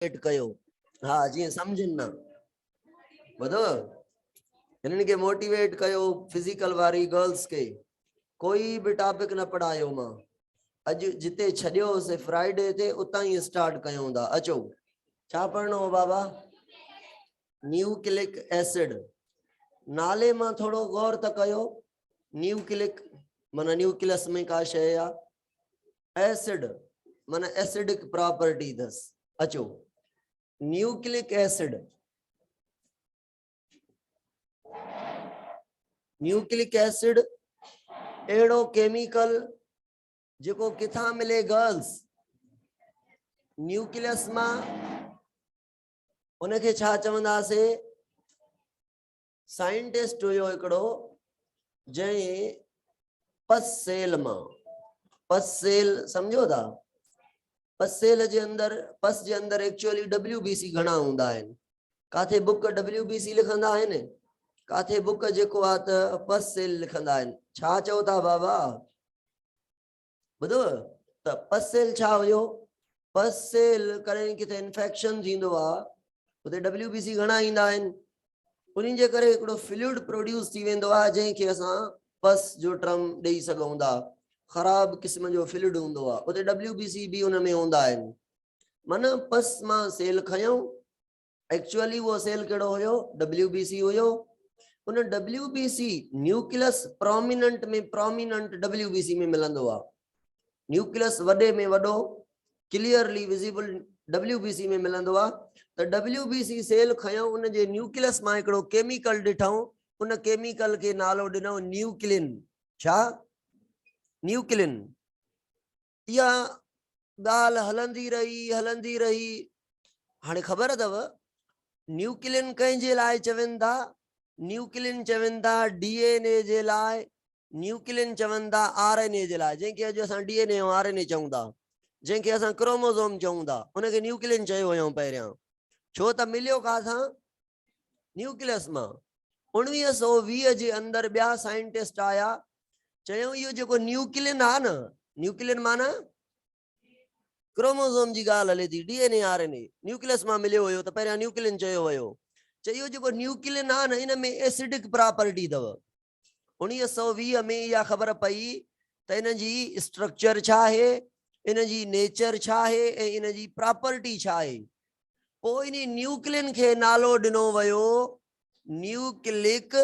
Motivate कयो। हाँ जी समझन ना बधो इन्हनि के मोटिवेट कयो फिजिकल वारी गर्ल्स के कोई भी टॉपिक न पढ़ायो मां अज जिते छड्यो से फ्राइडे ते उता ही स्टार्ट कयूं था। अचो छा पढ़नो हो बाबा? न्यूक्लिक एसिड नाले में थोड़ो गौर त कयो। न्यूक्लिक माना न्यूक्लियस में का शय आ, एसिड माना एसिडिक प्रॉपर्टी दस। अचो न्यूक्लिक एसिड न्यूक्लिक एसिड एड़ो केमिकल जो किथा मिले गर्ल्स न्यूक्लियस में उनके छा चवंदासे साइंटिस्ट हुयो एकड़ो जै पस सेल में पस सेल समझो था पस सेल जे अंदर एक्चुअली WBC घणा हुंदा आहिनि। काथे बुक WBC लिखंदा आहिनि काथे बुक जेको आ त पस सेल लिखंदा आहिनि। छा चओ था बाबा बुधो त पस सेल छा हुयो? पस सेल करे किथे इन्फेक्शन थींदो आ उते WBC घणा ईंदा आहिनि उन्हीं जे करे एकड़ो फ्लूइड प्रोड्यूस थी वेंदो आ जंहिंखे असां पस जो टर्म ॾेई सघूं था। खराब किस्म जो फ्लूइड हूंदो आ उते WBC भी उन में हूंदा आहिनि। मन पस मां सेल खयूं एक्चुअली वो सेल केड़ो हुयो? WBC हुयो। उन WBC न्यूक्लियस प्रोमिनेंट में प्रोमिनेंट WBC में मिलंदो आ। न्यूक्लियस वडे में वडो क्लियरली विजिबल WBC में मिलंदो आ। त WBC सेल खयूं उन जे न्यूक्लियस मां एकड़ो केमिकल ॾिठऊं उन केमिकल के नालो ॾिनो न्यूक्लिन। छा? न्यूक्लिन। या गाल हलंदी रही हाणे खबर अथव न्यूक्लिन कंहिंजे लाइ चवनि था? न्यूक्लिन चवनि था DNA जे लाइ, न्यूक्लिन चवनि था RNA जे लाइ। जंहिंखे अॼु असां DNA ऐं RNA चऊं था जंहिंखे असां क्रोमोसोम चऊं था उनखे न्यूक्लिन चयो हुयो पहिरियां। छो त मिलियो काथां? न्यूक्लियस मां। 1920 जे अंदर ॿिया साइंटिस्ट आया चयो इहो जेको न्यूक्लियन आ न न्यूक्लियन माना क्रोमोसोम जी गाल हले थी DNA RNA न्यूक्लियस मां मिलियो हुयो त पहिरियां न्यूक्लियन चयो हुयो। चयो जेको न्यूक्लियन आ न इन में एसिडिक प्रॉपर्टी अथव। 1920 में इहा खबर पई त इन जी स्ट्रक्चर छा आहे इन जी नेचर छा आहे ऐं इन जी प्रॉपर्टी छा आहे। पोइ इन न्यूक्लियन के नालो ॾिनो वियो न्यूक्लिक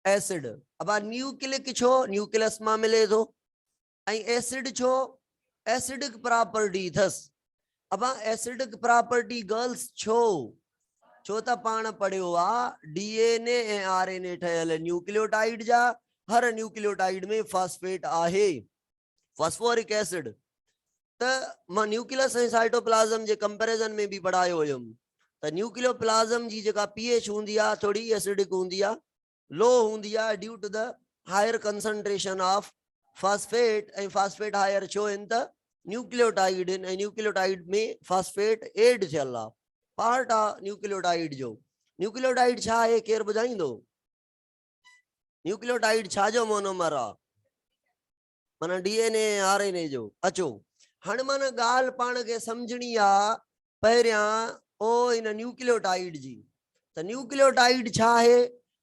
एसिड। अब न्यूक्लिक छो? न्यूक्लियस मां मिले थो ऐं एसिड छो? एसिडिक प्रॉपर्टी थस। अब एसिडिक प्रॉपर्टी गर्ल्स छो? छो त पाण पढ़ियो आ DNA ऐं RNA ठयल न्यूक्लियोटाइड जा हर न्यूक्लियोटाइड में फॉस्फेट आहे फॉस्फोरिक एसिड। त मां न्यूक्लियस ऐं साइटोप्लाज्म जे कंपैरिजन में भी पढ़ायो हुयुमि त न्यूक्लियोप्लाज्म जी जेका pH हूंदी आ थोड़ी एसिडिक हूंदी आ लो हूंदी आ due to the higher concentration of phosphate ऐं फॉस्फेट हायर छो इन त न्यूक्लियोटाइड इन ऐं न्यूक्लियोटाइड में फॉस्फेट एड थियल आ पार्ट आ न्यूक्लियोटाइड जो। न्यूक्लियोटाइड छा आहे केर ॿुधाईंदो? न्यूक्लियोटाइड छा जो मोनोमर आ? माना DNA RNA जो। अचो हाणे माना गाल पाण के समझणी आ पहिरियां ओ इन न्यूक्लियोटाइड जी। त न्यूक्लियोटाइड छा आहे?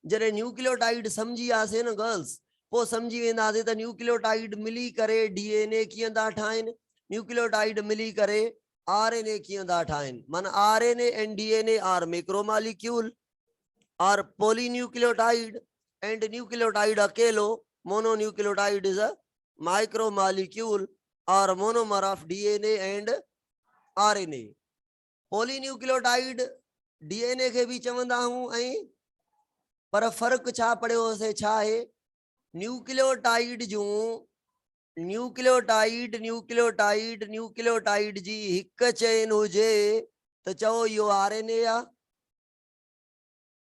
जॾहिं न्यूक्लियोटाइड समझी आसे न गर्ल्स पो समझी वेंदासीं त न्यूक्लियोटाइड मिली करे DNA कीअं था ठाहिनि न्यूक्लियोटाइड मिली करे RNA कीअं था ठाहिनि। माना RNA and DNA are macromolecule are polynucleotide and nucleotide अकेलो mononucleotide is a micromolecule or monomer of DNA and RNA। polynucleotide DNA के भी चवंदा हूं ऐं पर फर्क छा पड़ियो से छा है न्यूक्लियोटाइड जो न्यूक्लियोटाइड न्यूक्लियोटाइड न्यूक्लियोटाइड जी हिक चेन हुजे त चओ इहो RNA आ।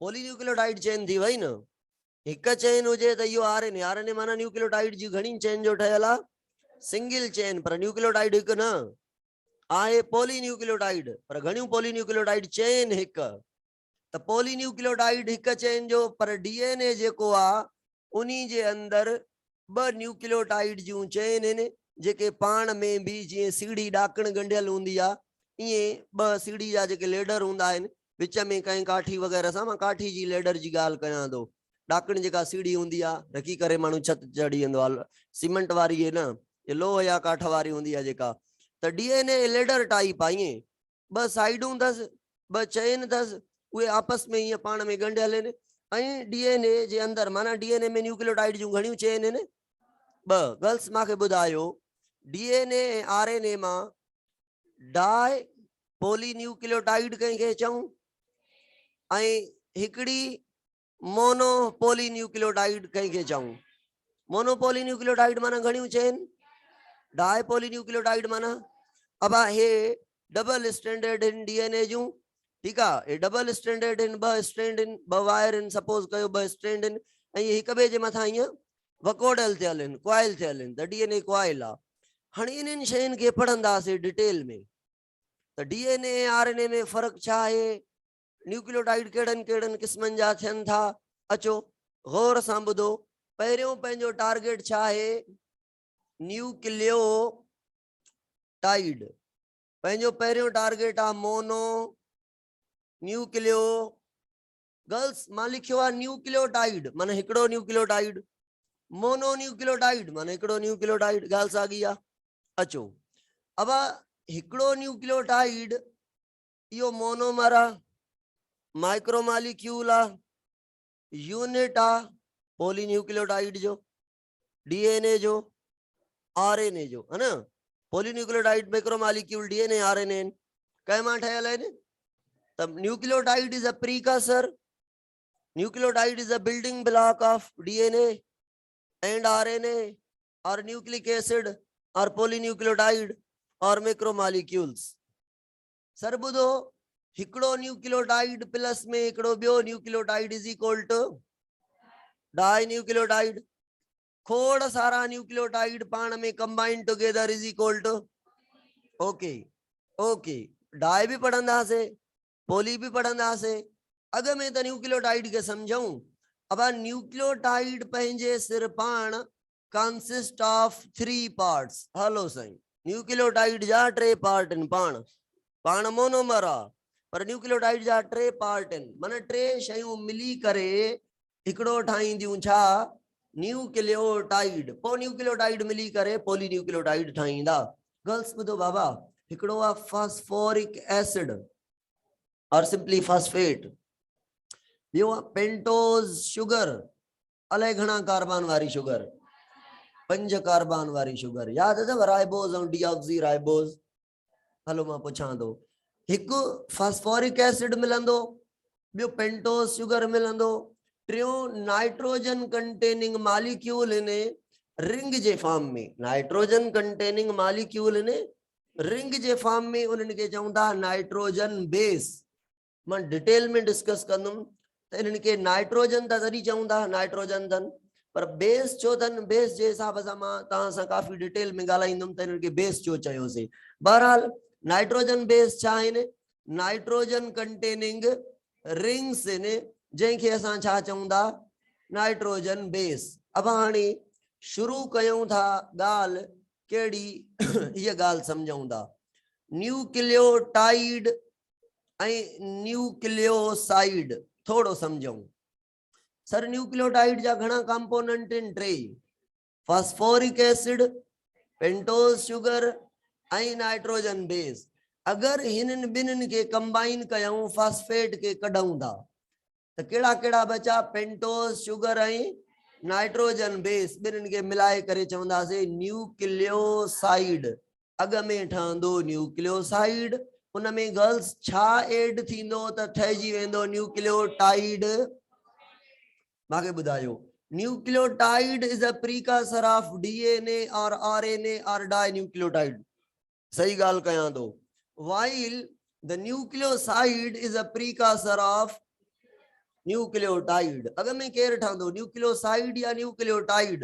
पॉलीन्यूक्लियोटाइड चेन थी वई न एक चेन हुजे त इहो RNA। RNA माना न्यूक्लियोटाइड जी घणी चेन जो ठहियल आ सिंगल चेन पर न्यूक्लियोटाइड हिक न आहे पॉलीन्यूक्लियोटाइड पर घणियूं पॉलीन्यूक्लियोटाइड चेन हिक। त पॉलीन्यूक्लियोटाइड हिक चेन जो पर DNA जेको आ उन्हीं जे अंदर ब न्यूक्लियोटाइड जूं चेन आहिनि जेके पाण में भी जीअं सीढ़ी ॾाकण गंढियल हूंदी आ इएं ॿ सीढ़ी जा जेके लेडर हूंदा आहिनि विच में कंहिं काठी वग़ैरह सां, मां काठी जी लेडर जी ॻाल्हि कयां थो। ॾाकण जेका सीढ़ी हूंदी आहे रखी करे माण्हू छत चढ़ी वेंदो आहे, सीमेंट वारी आहे न, ये लोह या काठ वारी हूंदी आहे जेका। त DNA लेडर टाइप आहे, ईअं ॿ साइडूं अथसि, ॿ चेन अथसि, उहे आपस में ईअं पाण में ॻंढियल आहिनि। ऐं DNA जे अंदरि माना DNA में न्यूक्लियोटाइड जूं घणियूं चेन आहिनि, ॿ। गर्ल्स मूंखे ॿुधायो DNA ऐं RNA मां डाई पॉलीन्यूक्लियोटाइड कंहिंखे चऊं, ऐं हिकिड़ी मोनोपोलीन्यूक्लियोटाइड कंहिंखे चऊं। मोनोपोलीन्यूक्लियोटाइड माना घणियूं चेन, डाई पॉलीन्यूक्लियोटाइड माना अब हे डबल स्टैंडर्ड इन DNA जूं, ठीक है। ये डबल स्टैंडर्ड इन, ब स्ट्रैंड इन, ब वायर इन, सपोज कयो ब स्ट्रैंड इन, ऐं हिक ॿिए जे मथां ईअं वकोडल थियल इन, कॉइल थियल इन, त DNA कॉइल आहे। हाणे इन्हनि शयुनि खे पढ़ंदासीं डिटेल में। त DNA RNA में फ़र्क़ु छा आहे, न्यूक्लियोटाइड केड़न केड़न किस्मन जा थियन था, अचो गौर सां ॿुधो। पहिरियों पंहिंजो टारगेट छा आहे, न्यूक्लियोटाइड। पंहिंजो पहिरियों टारगेट आहे मोनो न्यूक्लियो। गर्ल्स मां लिखियो आहे न्यूक्लियोटाइड माना हिकिड़ो न्यूक्लियोटाइड, मोनो न्यूक्लियोटाइड माना हिकिड़ो न्यूक्लियोटाइड, ॻाल्हि साॻी आहे। अचो अब हिकिड़ो न्यूक्लियोटाइड इहो मोनोमर आहे, माइक्रोमॉलिक्यूल आहे, यूनिट आहे पॉलीन्यूक्लियोटाइड जो, DNA जो, RNA जो, है ना। पॉलीन्यूक्लियोटाइड मैक्रोमॉलिक्यूल DNA RNA कंहिं मां ठहियल आहिनि। त nucleotide is a precursor, nucleotide is a building block of DNA and RNA or nucleic acid or polynucleotide or macromolecules। Sir ॿुधो, हिकिड़ो न्यूक्लियोटाइड प्लस में हिकिड़ो ॿियो nucleotide is equal to dinucleotide. खोड़ सारा न्यूक्लियोटाइड पाण में combine together is equal to okay. Okay di भी पढ़ंदासीं, पोली भी पढ़ंदासीं। अॻ में त न्यूक्लियोटाइड के समझूं। अब न्यूक्लियोटाइड पंहिंजे सिर पाण कंसिस्ट ऑफ 3 पार्ट्स। हलो साईं, न्यूक्लियोटाइड जा 3 पार्ट इन, पाण पाण मोनोमर आ, पर न्यूक्लियोटाइड जा 3 पार्ट इन, माना 3 शयूं मिली करे हिकिड़ो ठाहींदियूं छा, न्यूक्लियोटाइड। पो न्यूक्लियोटाइड मिली करे पॉलीन्यूक्लियोटाइड ठाहींदा। गर्ल्स ॿुधो बाबा, हिकिड़ो आहे फास्फोरिक एसिड और सिंपली फास्फेट, ॿियो आहे पेंटोज शुगर, अलाए घणा कार्बन वारी शुगर, 5 कार्बन वारी शुगर, याद अथव राइबोज और डीऑक्सी राइबोज। हलो मां पुछां थो, हिकु फास्फोरिक एसिड मिलंदो, ॿियो पेंटोज शुगर मिलंदो, टियों nitrogen containing molecule in ring जे फॉर्म में, nitrogen containing molecule in ring जे फॉर्म में, उन्हनि खे चऊं था नाइट्रोजन बेस। मां डिटेल में डिस्कस कंदुमि त इन्हनि खे नाइट्रोजन त तॾहिं चऊं था नाइट्रोजन अथनि, पर बेस छो अथनि, बेस जे हिसाब सां मां तव्हां सां काफ़ी डिटेल में ॻाल्हाईंदुमि त इन्हनि खे बेस छो चयोसीं। बहरहाल नाइट्रोजन बेस छा आहिनि, नाइट्रोजन कंटेनिंग रिंग्स आहिनि, जंहिंखे असां छा चऊं था, नाइट्रोजन बेस। अब हाणे शुरू कयूं था ॻाल्हि कहिड़ी, हीअ ॻाल्हि सम्झूं था, न्यूक्लियोटाइड ऐं न्यूक्लियोसाइड थोड़ो समझूं। सर न्यूक्लियोटाइड जा घणा component in, 3, phosphoric acid, pentose sugar ऐं नाइट्रोजन बेस। अगर हिननि ॿिन्हिनि खे कंबाइन कयूं, फास्फेट के कढूं था, त कहिड़ा कहिड़ा बचा, पेंटोज शुगर ऐं नाइट्रोजन बेस, ॿिन्हिनि खे मिलाए करे चवंदासीं न्यूक्लियोसाइड। अॻ में ठहंदो न्यूक्लियोसाइड, उन में गर्ल्स छा एड थींदो त ठहिजी वेंदो न्यूक्लियोटाइड। मांखे ॿुधायो, nucleotide is a precursor of DNA और RNA और डाई न्यूक्लियोटाइड। सही ॻाल्हि कयां थो, while the nucleoside is a precursor of nucleotide. अॻ में केरु ठहंदो, न्यूक्लियोसाइड या न्यूक्लियोटाइड,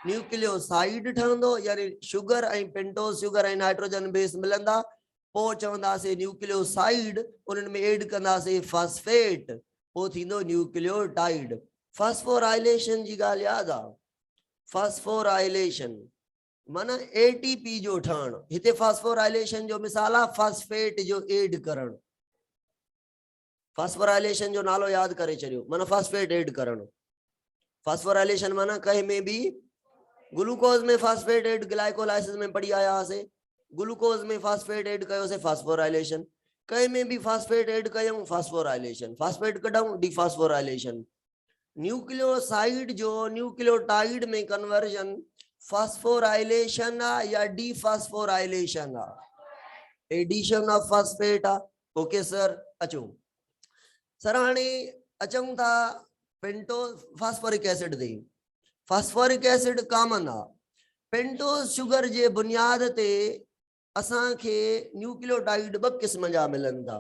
न्यूक्लियोसाइड ठहंदो, यानी शुगर ऐं पेंटोज शुगर ऐं नाइट्रोजन बेस मिलंदा, पोइ चवंदासीं न्यूक्लियोसाइड, उन्हनि में एड कंदासीं फास्फेट, पोइ थींदो न्यूक्लियोटाइड। फास्फोराइलेशन जी ॻाल्हि यादि आहे, फास्फोराइलेशन माना एटीपी जो ठहण हिते फास्फोराइलेशन जो मिसाल आहे फास्फेट जो एड करण फास्फोराइलेशन जो नालो याद करे छॾियो माना फास्फेट एड करण फास्फोराइलेशन माना कहीं में भी ग्लूकोज में फास्फेट एड ग्लाइकोलाइसिस में पढ़ी आया से ग्लूकोज में फास्फेट एड कयो से फास्फोराइलेशन कहीं में भी फास्फेट एड कयूं फास्फोराइलेशन फास्फेट कढूं डिफास्फोराइलेशन न्यूक्लियोसाइड जो न्यूक्लियोटाइड में कन्वर्जन फास्फोराइलेशन या dephosphorylation addition of phosphate okay sir अचो सर हाणे अचूं था पेंटोज फास्फोरिक एसिड ते फास्फोरिक एसिड कॉमन आ पेंटोज शुगर जे बुनियाद ते असां के न्यूक्लियोटाइड ब किस्म जा मिलन था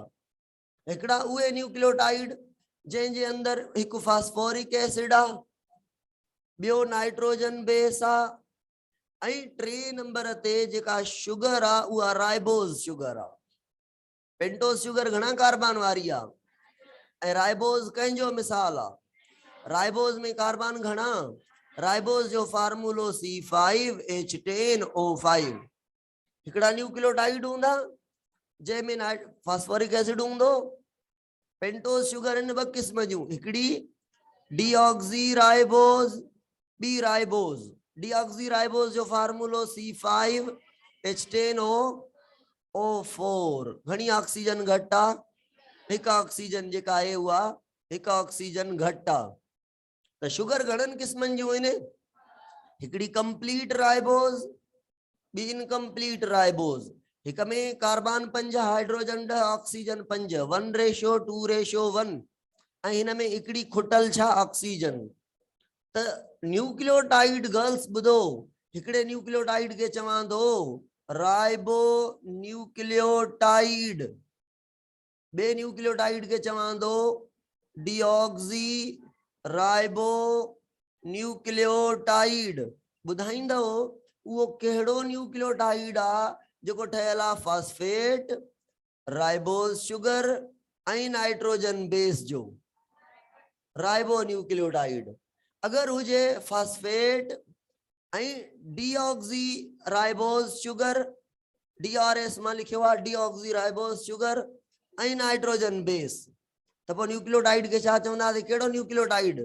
एकड़ा उहे न्यूक्लियोटाइड जें जे अंदर एक फास्फोरिक एसिड आ बियो नाइट्रोजन बेस आ आई टे नंबर ते जेका शुगर आ उहा राइबोज शुगर आ पेंटोज शुगर घणा कार्बन वारी आ ए राइबोज कंजो मिसाल आ राइबोज में कार्बन घणा राइबोज जो फार्मूलो C5H10O5 हिकड़ा न्यूक्लियोटाइड हुंदा जे में फास्फोरिक एसिड हुंदो पेंटोज शुगर इन ब किस्म जूं हिकड़ी डीऑक्सी राइबोज बी राइबोज डीऑक्सी राइबोज जो फार्मूलो C5H10O4 घणी ऑक्सीजन घट आ एक ऑक्सीजन जेका आहे उहा एक ऑक्सीजन घट आ तो शुगर घणन किस्मन जूं आहिनि हिकड़ी complete ribose be incomplete ribose हिक में कार्बन 5 हाइड्रोजन 10 ऑक्सीजन 5 1:2:1 ऐं हिन में हिकड़ी खुटल छा ऑक्सीजन त न्यूक्लियोटाइड गर्ल्स बुधो हिकड़े न्यूक्लियोटाइड के चवां दो राइबो न्यूक्लियोटाइड बे न्यूक्लियोटाइड के चवां दो डीऑक्सी राइबो न्यूक्लियोटाइड बुधाइंदो वो केड़ो न्यूक्लियोटाइड आ जो ठहल आ phosphate ribose sugar I nitrogen base जो राइबो न्यूक्लियोटाइड अगर हुए फास्फेट आई डीऑक्सी राइबोज शुगर DRS में लिखियो आ deoxy ribose sugar I nitrogen base तो न्यूक्लियोटाइड के छा चवंदा केड़ो न्यूक्लियोटाइड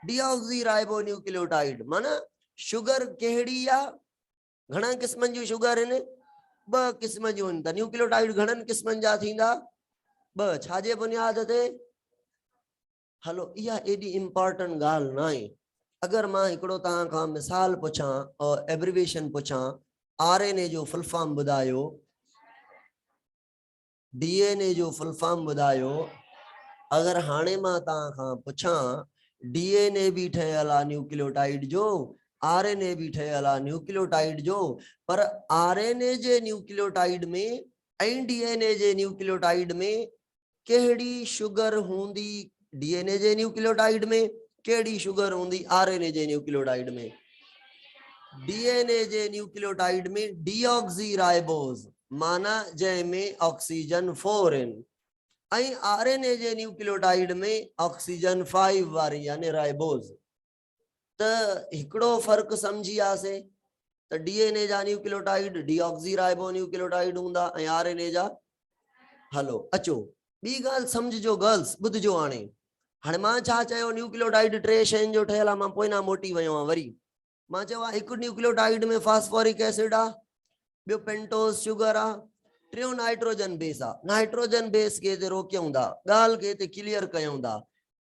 डीऑक्सी राइबो न्यूक्लियोटाइड माना शुगर केड़ी आ घणा किस्मन जी शुगर इन ब किस्म जूं इन त न्यूक्लियोटाइड घणन किस्मन जा थींदा ब छाजे बुनियाद ते हलो इहा एडी इंपॉर्टेंट गाल ना है अगर मां एकड़ो ता का मिसाल पूछा और एब्रिविएशन पूछा RNA जो फुल फॉर्म बुधायो DNA जो फुल फॉर्म बुधायो अगर हाने मां ता का पूछा DNA भी ठहल आ न्यूक्लियोटाइड जो RNA भी ठहल आ न्यूक्लियोटाइड जो पर RNA जे न्यूक्लियोटाइड में ऐं DNA जे न्यूक्लियोटाइड में केड़ी शुगर होंदी DNA जे न्यूक्लियोटाइड में केड़ी शुगर होंदी RNA जे न्यूक्लियोटाइड में DNA जे न्यूक्लियोटाइड में डीऑक्सी राइबोज माना जै में ऑक्सीजन 4 इन आई RNA जे न्यूक्लियोटाइड में ऑक्सीजन 5 वारी यानी राइबोज त हिकड़ो फर्क समझी आसे त DNA जा न्यूक्लियोटाइड डीऑक्सी राइबो न्यूक्लियोटाइड हुंदा ऐं RNA जा हलो अचो बी गाल समझजो गर्ल्स बुधजो हाणे मां छा चयो न्यूक्लियोटाइड टे शयुनि जो ठहियल आहे मां पोइना मोटी वियो आहियां वरी मां चयो हिकु न्यूक्लियोटाइड में फास्फोरिक एसिड आ बियो पेंटोज शुगर आ टियों नाइट्रोजन बेस आ नाइट्रोजन बेस के ते रोकियूं था गाल के ते क्लियर कयूं था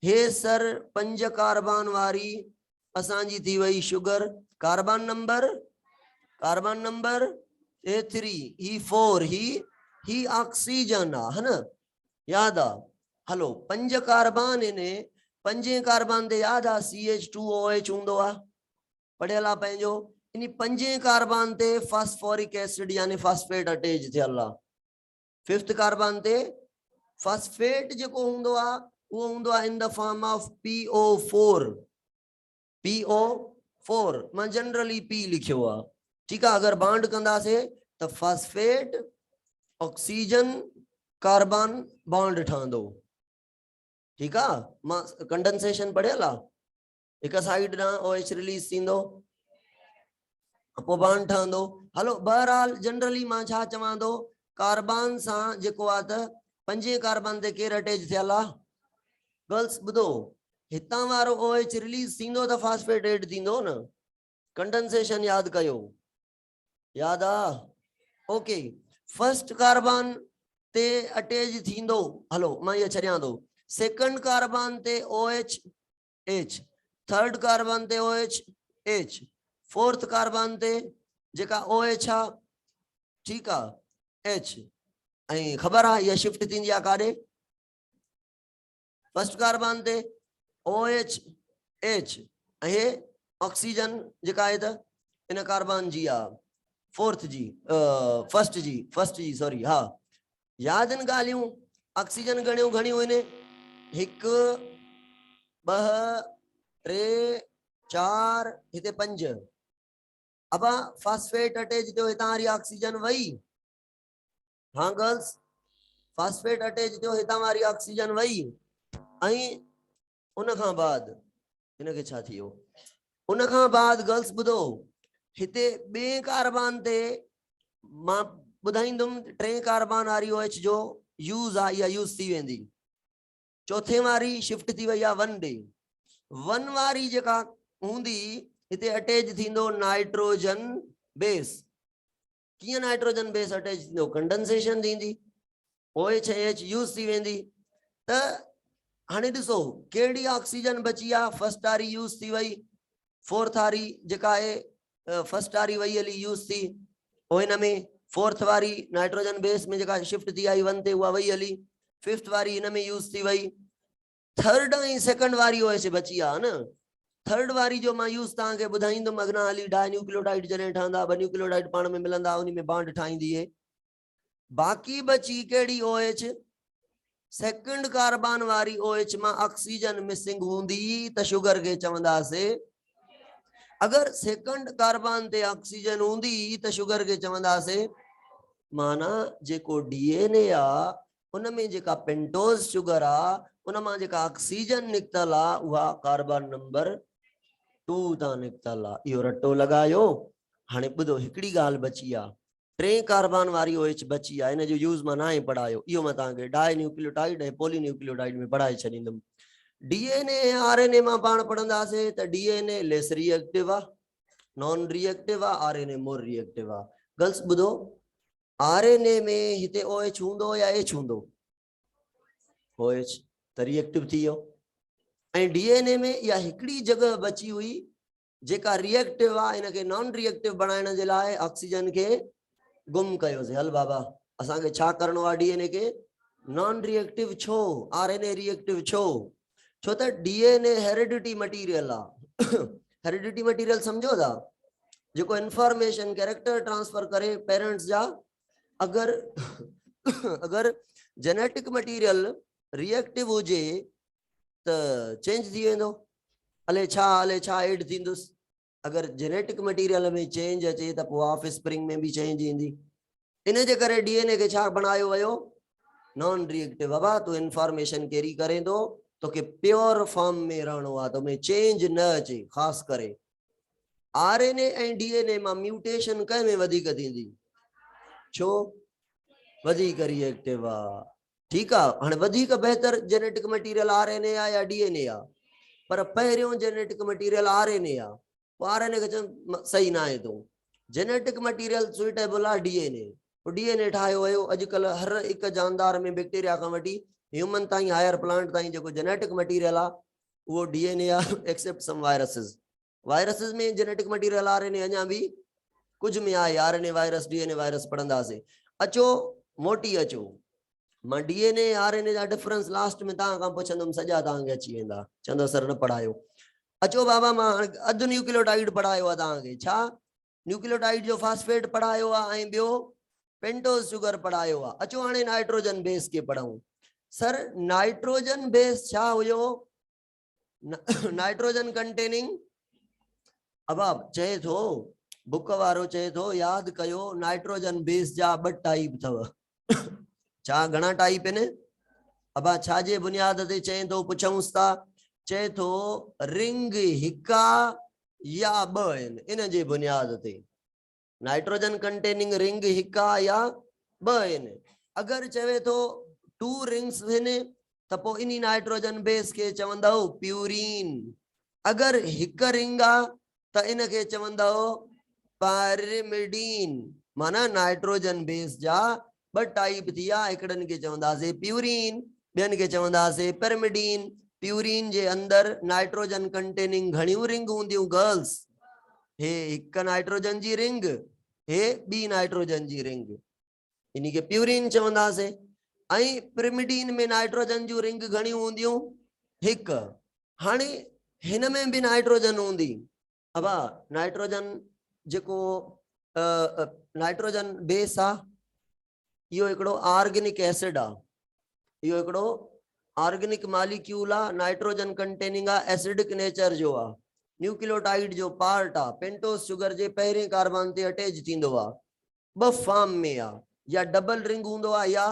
हे सर 5 कार्बन वारी असांजी थी वई शुगर कार्बन नंबर A3 ही 4 ही ऑक्सीजन आ है ना याद आ हलो 5 कार्बन इने 5 कार्बन ते याद आ CH2OH हुंदो आ पढ़ियला पंहिंजो इन 5 कार्बन ते फास्फोरिक एसिड यानी फास्फेट अटैच थियल आ 5th कार्बन ते फास्फेट जेको हुंदो आ वो हुंदो आ in the form of PO4 मां जनरली P लिखियो आ ठीक है अगर बॉन्ड कंदा से तो फास्फेट ऑक्सीजन कार्बन बॉन्ड ठहंदो ठीक है मां कंडेंसेशन पढ़ियल आ एक साइड ना OH रिलीज थींदो पोइ बांड ठहंदो। हलो बहरहाल जनरली मां छा चवां थो, कार्बन सां जेको आहे त 5 कार्बन ते केर अटैच थियल आहे? गर्ल्स ॿुधो, हितां वारो OH रिलीज थींदो त फास्फेट एड थींदो न। कंडेंसेशन याद कयो, याद आ? ओके, फर्स्ट कार्बन ते अटैच थींदो, हलो मां ये छॾियां थो। सेकंड कार्बन ते OH H, थर्ड कार्बन ते OH H, फोर्थ कार्बन ते जेका OH आ, ठीक आ, H, ऐं खबर आ ये शिफ्ट थींदी आ काॾे? फर्स्ट कार्बन ते OH H, ऐं ऑक्सीजन जेका आहे त इन कार्बन जी आ, फोर्थ जी फर्स्ट जी सॉरी, हाँ याद इन ॻाल्हियूं। ऑक्सीजन घणियूं घणियूं आहिनि? 1 2 3 4 हिते 5। अब फास्फेट अटैच थियो, हितां वारी ऑक्सीजन वई, हाँ गर्ल्स, फास्फेट अटैच थियो, हितां वारी ऑक्सीजन वई, ऐं उन खां बाद इनके छा थियो? उन खां बाद गर्ल्स ॿुधो, हिते ॿिए कार्बन ते मां ॿुधाईंदुमि 3 कार्बन वारी OH जो यूज आ, या यूज थी वेंदी। चौथे वारी शिफ्ट थी वई आहे 1 ॾे। 1 वारी जेका हूंदी हिते अटैच थींदो नाइट्रोजन बेस। कीअं नाइट्रोजन बेस अटैच थींदो? कंडेंसेशन थींदी, OH H यूज थी वेंदी। त हाणे ॾिसो कहिड़ी ऑक्सीजन बची आहे? फर्स्ट वारी यूज थी वई, फोर्थ वारी जेका आहे फर्स्ट वारी वई हली यूज थी, पोइ हिन में फोर्थ वारी नाइट्रोजन बेस में जेका शिफ्ट थी आई 1 ते उहा वई हली, फिफ्थ वारी हिन में यूज थी वई, थर्ड ऐं सेकंड वारी OH बची आहे न। थर्ड वारी जो मां यूज तव्हांखे ॿुधाईंदुमि अॻियां हली, डाइन्यूक्लियोटाइड जॾहिं ठहंदा, 2 न्यूक्लियोटाइड पाण में मिलंदा, उन में बॉन्ड ठाहींदी है। बाक़ी बची कहिड़ी OH? सेकंड कार्बन वारी OH मां ऑक्सीजन मिसिंग हूंदी त शुगर के चवंदासीं। अगर सेकंड कार्बन ते ऑक्सीजन हूंदी त शुगर के चवंदासीं। माना जेको DNA आ उन में जेका पेंटोज शुगर आ उन मां जेका ऑक्सीजन निकतल आ उहा कार्बन नंबर 2 तां निकतल आ। इहो रटो लगायो। हाणे ॿुधो हिकिड़ी ॻाल्हि बची आ, 3 कार्बन वारी OH बची आ, इन जो यूज मां ना पढ़ायो, इहो मां तव्हांखे डाई न्यूक्लियोटाइड ऐं पॉलीन्यूक्लियोटाइड में पढ़ाए छॾींदुमि। DNA RNA मां पाण पढ़ंदासीं त DNA लेस रिएक्टिव आ, नॉन रिएक्टिव आ, RNA मोर रिएक्टिव आ। गर्ल्स ॿुधो, RNA में हिते OH हूंदो या H हूंदो? OH त रिएक्टिव थी वियो। ऐं DNA में इहा हिकिड़ी जगह बची हुई जेका रिएक्टिव आ, इनके नॉन रिएक्टिव बनाइण जे लाइ ऑक्सीजन के गुम कयोसीं। हल बाबा असांखे छा करणो आहे? DNA के नॉन रिएक्टिव छो, RNA रिएक्टिव छो? छो त DNA हेरिडिटी मटीरियल आ। हेरिडिटी मटीरियल समझो था, जेको इंफॉर्मेशन कैरेक्टर ट्रांसफर करे पेरेंट्स जा। अगर अगर जेनेटिक मटीरियल रिएक्टिव हुजे त चेंज थी वेंदो, हले छा एड थींदुसि। अगर जेनेटिक मटीरियल में चेंज अचे त पोइ ऑफ स्प्रिंग में भी चेंज ईंदी। इन जे करे DNA के छा बनायो वियो? Non reactive. बाबा तू इंफॉर्मेशन कैरी करे तो तोखे प्योर फॉर्म में रहणो आहे, तो में चेंज न अचे। खास करे RNA ऐं DNA मां म्यूटेशन कंहिं में वधीक थींदी? छो? वधीक रिएक्टिव आ। ठीक आहे, हाणे वधीक बेहतर जेनेटिक मटीरियल RNA आ या DNA आ? पर पहिरियों जेनेटिक मटीरियल RNA आ। RNA के चवनि सही ना आहे, तो जेनेटिक मटीरियल सुइटेबल आहे DNA। DNA ठाहियो वियो। अॼुकल्ह हर हिकु जानदार में बैक्टीरिया खां वठी ह्यूमन ताईं, हायर प्लांट ताईं जेको जेनेटिक मटीरियल आहे उहो DNA आहे, एक्सेप्ट सम वायरसेस। वायरसेस में जेनेटिक मटीरियल RNA अञा भी कुछ में आहे। RNA वायरस DNA वायरस पढ़ंदासीं। अचो मोटी अचो, मां DNA RNA जा डिफरेंस लास्ट में तव्हां खां पुछंदुमि, सॼा तव्हांखे अची वेंदा। चवंदो सर न पढ़ायो। अचो बाबा मां अधु न्यूक्लियोटाइड पढ़ायो आहे तव्हांखे। छा? न्यूक्लियोटाइड जो फास्फेट पढ़ायो आहे ऐं ॿियो पेंटोज शुगर पढ़ायो आहे। अचो हाणे नाइट्रोजन बेस के पढ़ूं। सर नाइट्रोजन बेस छा हुयो? नाइट्रोजन कंटेनिंग, अब चए थो बुक वारो चए थो याद कयो, नाइट्रोजन बेस जा 2 टाइप थव। छा घणा टाइप आहिनि? अब छा जे बुनियाद ते चए थो पुछऊंस था? चए थो रिंग हिका या 2 आहिनि, इन जे बुनियाद ते। नाइट्रोजन कंटेनिंग रिंग हिका या ब आहिनि। अगर चवे तो 2 रिंग्स आहिनि त पोइ इन्ही नाइट्रोजन बेस के चवंदव प्यूरीन। अगर हिक रिंग आ त इनके चवंदव पायरिमिडीन। माना नाइट्रोजन बेस जा ब टाइप थिया, हिकड़न के चवंदासे प्यूरीन, ॿियनि के चवंदासे पिरिमिडीन। प्यूरीन जे अंदर नाइट्रोजन कंटेनिंग घणियूं रिंग हूंदियूं गर्ल्स, हे हिक नाइट्रोजन जी रिंग, हे ॿी नाइट्रोजन जी रिंग, इन्ही के प्यूरीन चवंदासे। ऐं पिरिमिडीन में नाइट्रोजन जूं रिंग घणियूं हूंदियूं, हिक। हाणे हिन में भी नाइट्रोजन हूंदी। अब नाइट्रोजन जेको नाइट्रोजन बेस आ, इहो हिकिड़ो ऑर्गेनिक एसिड आ, इहो हिकिड़ो ऑर्गेनिक मॉलिक्यूल आ, नाइट्रोजन कंटेनिंग आ, एसिडिक नेचर जो आ, न्यूक्लियोटाइड जो पार्ट आ, पेंटोस शुगर जे पहिरें कार्बन ते अटैच थींदो आ, ब फॉर्म में आ, या डबल रिंग हूंदो आ या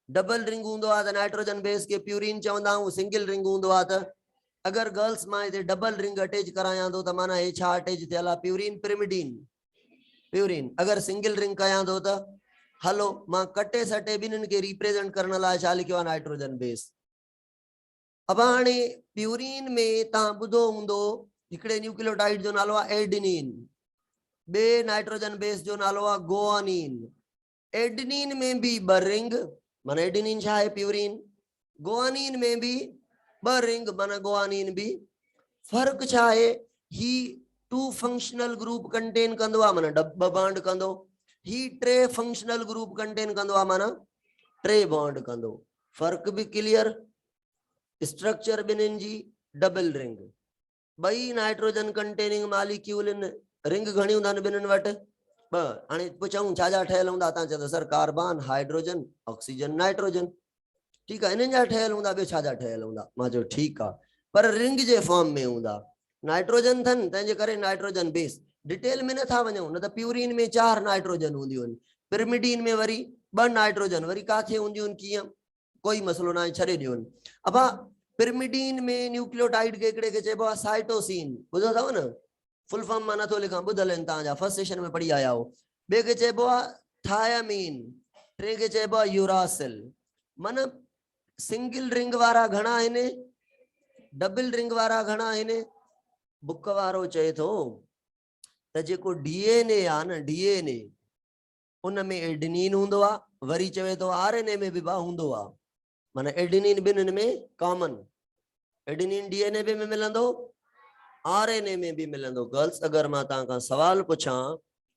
डबल रिंग हूंदो आ त नाइट्रोजन बेस के प्यूरीन चवंदा आहियूं। सिंगल रिंग हूंदो आ त अगर गर्ल्स मां हिते डबल रिंग अटैच करायां थो त माना हे छा अटैच थियल आ, प्यूरीन पिरिमिडीन प्यूरीन। अगर सिंगल रिंग कयां थो त हलो मां कटे सटे ॿिन्हिनि खे रिप्रेजेंट करण लाइ छा लिखियो आहे, नाइट्रोजन बेस। अब हाणे प्यूरीन में तव्हां ॿुधो हूंदो हिकिड़े न्यूक्लियोटाइड जो नालो आहे एडिनिन, बे नाइट्रोजन बेस जो नालो आहे गोआनिन। एडिनिन में भी ब रिंग, माना एडिनिन छा है प्यूरीन, गोआनिन में भी ब रिंग, माना गोआनिन भी। फर्क छा है, ही 2 फंक्शनल ग्रुप कंटेन कंदो आहे, माना ब बॉन्ड कंदो, ही 3 फंक्शनल ग्रुप कंटेन कंदो आहे, माना 3 बॉन्ड कंदो। फर्क भी क्लियर। स्ट्रक्चर बिन्हिनि जी डबल रिंग, ॿई nitrogen containing molecule in, ring घणी हूंदा आहिनि ॿिन्हिनि वटि, ब। हाणे पुछऊं छा जा ठहियल हूंदा, तव्हां चवंदा sir carbon, hydrogen, oxygen, nitrogen. ठीकु आहे, इन्हनि जा ठहियल हूंदा, ॿियो छा जा ठहियल हूंदा, मां चयो ठीकु आहे, पर रिंग जे फॉर्म में हूंदा। नाइट्रोजन अथनि तंहिंजे करे नाइट्रोजन बेस। डिटेल में नथा वञूं, न त प्यूरीन में 4 नाइट्रोजन हूंदियूं आहिनि, पिरिमिडीन में वरी 2 नाइट्रोजन, वरी काथे हूंदियूं आहिनि कीअं, कोई मसलो न आहे, छॾे ॾियो। अब पिरिमिडीन में न्यूक्लियोटाइड के हिकिड़े खे चइबो आहे साइटोसिन, ॿुधो अथव न, फुल फॉर्म मां नथो लिखां, ॿुधल आहिनि तव्हांजा, फर्स्ट सेशन में पढ़ी आया हो। ॿिए खे चइबो आहे थायामीन, टे खे चइबो आहे यूरासिल। माना सिंगल रिंग वारा घणा आहिनि, डबल रिंग वारा घणा आहिनि। बुक वारो चए थो त जेको डीएनए आहे न, डीएनए उन में एडिनिन हूंदो आहे, वरी चवे थो आरएनए में बि हूंदो आहे, माना एडिनिन ॿिन्हिनि में कॉमन, एडिनिन डीएनए में मिलंदो, आरएनए में भी मिलंदो। गर्ल्स अगर मां तव्हां खां सवाल पुछां,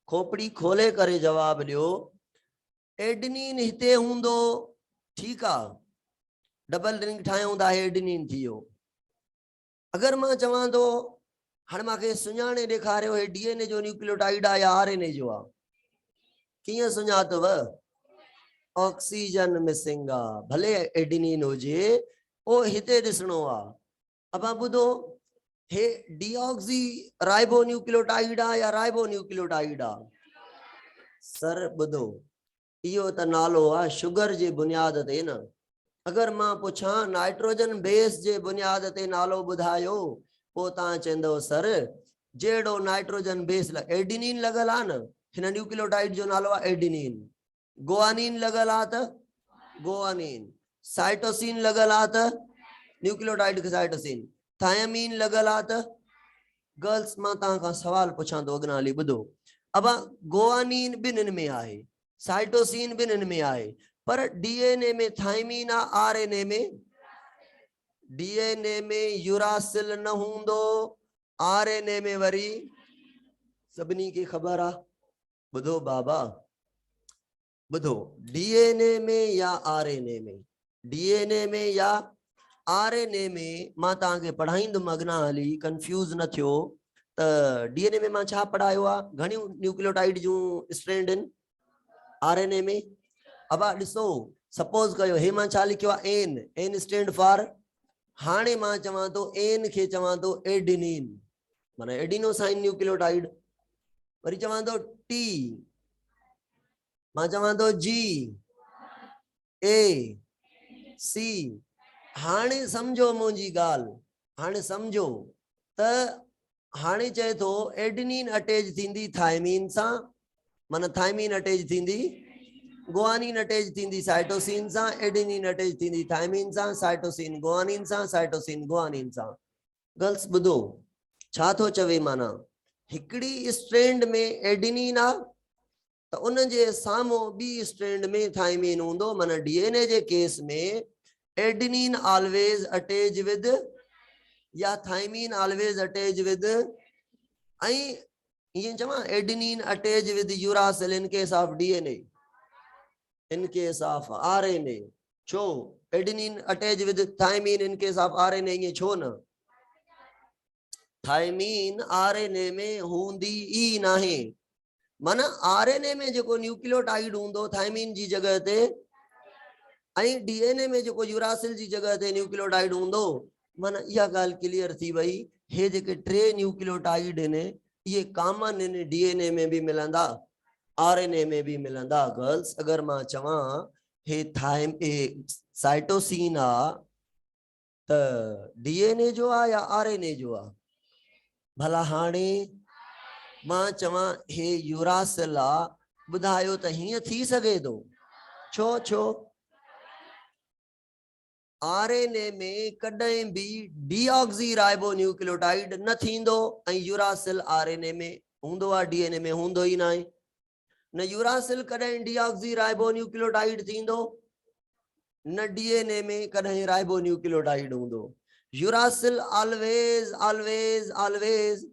खोपड़ी खोले करे जवाब ॾियो, एडिनिन हिते हूंदो, ठीकु आहे, डबल रिंग ठाहियूं था, एडिनिन थी वियो। अगर मां चवां थो हाणे मूंखे सुञाणे ॾेखारियो हे डीएनए जो न्यूक्लियोटाइड आहे या आरएनए जो आहे, कीअं सुञातव, ऑक्सीजन मिसिंग आहे, भले एडिनिन हुजे, ओ हिते ॾिसणो आहे। अब ॿुधो, हे डीऑक्सी राइबो न्यूक्लियोटाइड आहे या राइबो न्यूक्लियोटाइड आहे, सर ॿुधो, इहो त नालो आहे शुगर जे बुनियाद ते न। अगर मां पुछां नाइट्रोजन बेस जे बुनियाद ते नालो ॿुधायो, पोइ तव्हां चवंदव सर जहिड़ो नाइट्रोजन बेस एडिनिन लॻल आहे न, हिन न्यूक्लियोटाइड जो नालो आहे एडिनिन। गोआनिन लॻल आहे त गोआनिन, साइटोसिन लॻल आहे त न्यूक्लियोटाइड खे साइटोसिन, थायमीन लॻल आहे त गर्ल्स मां तव्हां खां सवाल पुछां थो अॻियां हली, ॿुधो। अब गोआनिन ॿिन्हिनि में आहे, साइटोसिन ॿिन्हिनि में आहे, पर डीएनए में थायमीन आहे, आरएनए में, डीएनए में यूरासिल न हूंदो, आरएनए में वरी सभिनी खे ख़बर आहे। ॿुधो बाबा, ॿुधो, डीएनए में या आरएनए में, डीएनए में या आरएनए में, मां तव्हांखे पढ़ाईंदुमि अॻियां हली, कंफ्यूज न थियो त डीएनए में मां छा पढ़ायो आहे, घणियूं न्यूक्लियोटाइड जूं स्ट्रैंड आहिनि आरएनए में। अब ॾिसो, सपोज कयो हे मां छा लिखियो आहे, एन, एन स्टैंड फॉर, हाणे मां चवां थो एन खे चवां थो एडिनिन, माना एडिनोसाइन न्यूक्लियोटाइड, वरी चवां थो टी, मां चवां थो जी, ए, सी। हाणे समझो मुंहिंजी ॻाल्हि, हाणे समझो त हाणे चए थो एडिनिन अटैच थींदी थायमीन सां, माना थायमीन अटैच थींदी गुआनिन अटैच थींदी साइटोसिन सां, एडिनिन अटैच थींदी थायमीन सां, साइटोसिन गुआनिन सां, साइटोसिन गुआनिन सां। गर्ल्स ॿुधो छा थो चवे, माना हिकिड़ी स्ट्रैंड में एडिनिन आ तो उन जे साम्हूं ॿी स्ट्रैंड में थायमीन हूंदो, माना डीएनए जे केस में एडिनिन ऑलवेज अटैच विद या थायमीन ऑलवेज अटैच विद, ऐं ईअं चवां adenine attach with uracil in case of DNA, in case of RNA. छो adenine attach with thymine in case of RNA, ईअं छो न? थायमीन आरएनए में हूंदी ई नाहे, माना आरएनए में जो न्यूक्लियोटाइड होंदो थायमीन जी जगह ते, ऐं डीएनए में जो यूरासिल जी जगह ते न्यूक्लियोटाइड होंदो, माना इहा गाल क्लियर थी वई। हे जेके टे न्यूक्लियोटाइड ने ये कॉमन इन डीएनए में भी मिलंदा, आरएनए में भी मिलंदा। गर्ल्स अगर मां चवां हे साइटोसिन आ त डीएनए जो आ या आरएनए जो आ? भला हाणे मां चवां हे यूरासिल आ, ॿुधायो त हीअं थी सघे थो? छो? छो आरएनए में कॾहिं भी डीऑक्सी राइबो न्यूक्लियोटाइड न थींदो, ऐं यूरासिल आरएनए में हूंदो आ, डीएनए में हूंदो ई नाहे। न यूरासिल कॾहिं डीऑक्सी राइबो न्यूक्लियोटाइड थींदो, न डीएनए में कॾहिं राइबो न्यूक्लियोटाइड हूंदो। Uracil always always always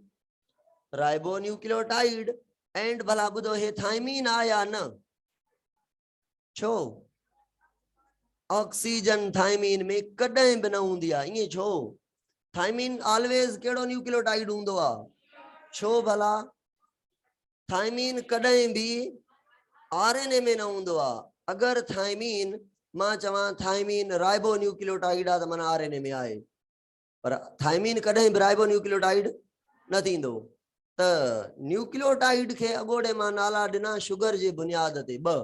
ribo nucleotide. And भला ॿुधो हे थायमीन आ या न? छो ऑक्सीजन थायमीन में कॾहिं भी न हूंदी आ, ईअं छो? थायमीन ऑलवेज केड़ो न्यूक्लियोटाइड हूंदो आ? छो भला? थायमीन कॾहिं भी आरएनए में न हूंदो आ। अगर थायमीन मां चवां थायमीन राइबो न्यूक्लियोटाइड आ त माना आरएनए में आहे, पर थायमीन कॾहिं भी राइबो न्यूक्लियोटाइड न थींदो। त न्यूक्लियोटाइड खे अगोड़े मां नाला ॾिना शुगर जे बुनियाद ते ॿ,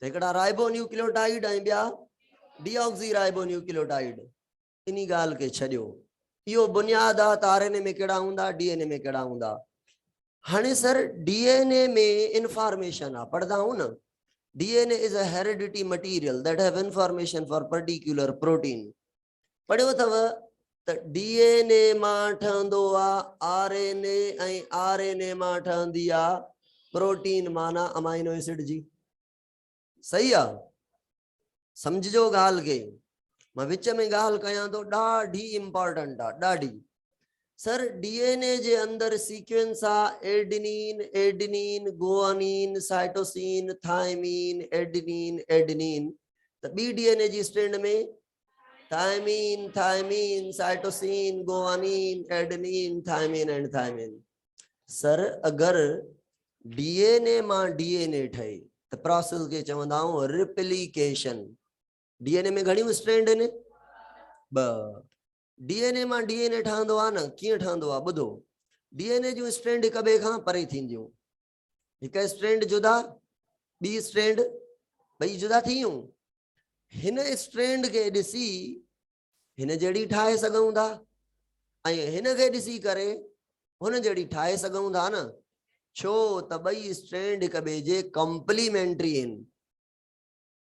हिकिड़ा राइबो न्यूक्लियोटाइड ऐं ॿिया डीऑक्सी राइबो न्यूक्लियोटाइड। इन्ही गाल के छॾियो, इहो बुनियाद आ त आरएनए में केड़ा हूंदा, डीएनए में केड़ा हूंदा। हाणे सर डीएनए में इंफॉर्मेशन आ, पढ़दा हूं न, DNA is a heredity material that have information for particular protein. पढ़ियो अथव त डीएनए मां ठहंदो आ आरएनए, ऐं आरएनए मां ठहंदी आ प्रोटीन, माना अमाइनो एसिड जी। सही आ? समझो गाल के, मैं विच में गाल कयां तो ॾाढी इंपॉर्टेंट आ, ॾाढी। सर डीएनए जे अंदर सीक्वेंस आ adenine adenine guanine cytosine thymine adenine adenine. त बी डीएनए जी स्ट्रैंड में thymine thymine cytosine guanine adenine thymine and thymine. Sir अगर डीएनए मां डीएनए ठहे त प्रोसेस के चवंदा आहियूं रिप्लिकेशन। डीएनए में घणियूं स्ट्रैंड आहिनि? ॿ। डीएनए मां डीएनए ठहंदो आहे न, कीअं ठहंदो आहे ॿुधो। डीएनए जूं स्ट्रैंड हिक ॿिए खां परे थींदियूं, हिक स्ट्रैंड जुदा ॿी स्ट्रैंड ॿई जुदा थियूं। हिन स्ट्रैंड खे ॾिसी हिन जहिड़ी ठाहे सघूं था, ऐं हिन खे ॾिसी करे हुन जहिड़ी ठाहे सघूं था न। छो त ॿई स्ट्रैंड हिक ॿिए जे कॉम्प्लीमेंट्री आहिनि।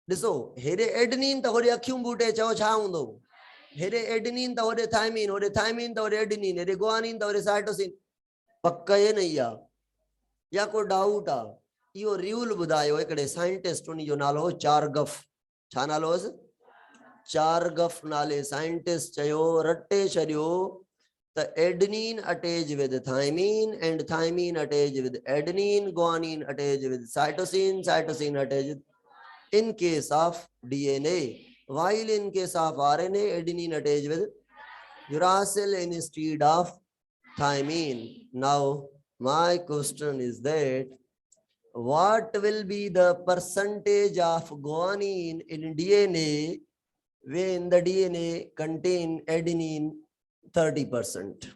ॾिसो हेॾे एडनिन त होॾे अखियूं बूटे चओ छा हूंदो? हेॾे एडिनिन त होॾे थायमीन, होॾे थायमीन त होॾे एडिनिन, हेॾे गुआनिन त होॾे साइटोसिन। पक ये नहीं आ या कोई डाउट आ? इहो रूल ॿुधायो हिकिड़े साइंटिस्ट, उन जो नालो चारगफ। छा नालो हुअसि? चारगफ नाले साइंटिस्ट चयो, रटे छॾियो त adenine attach with thymine and thymine attach with adenine, guanine attach with cytosine, cytosine attach in case of DNA, while in case of RNA, adenine attached with uracil instead of thymine. Now, my question is that what will be the percentage of guanine in DNA when the DNA contain adenine 30%?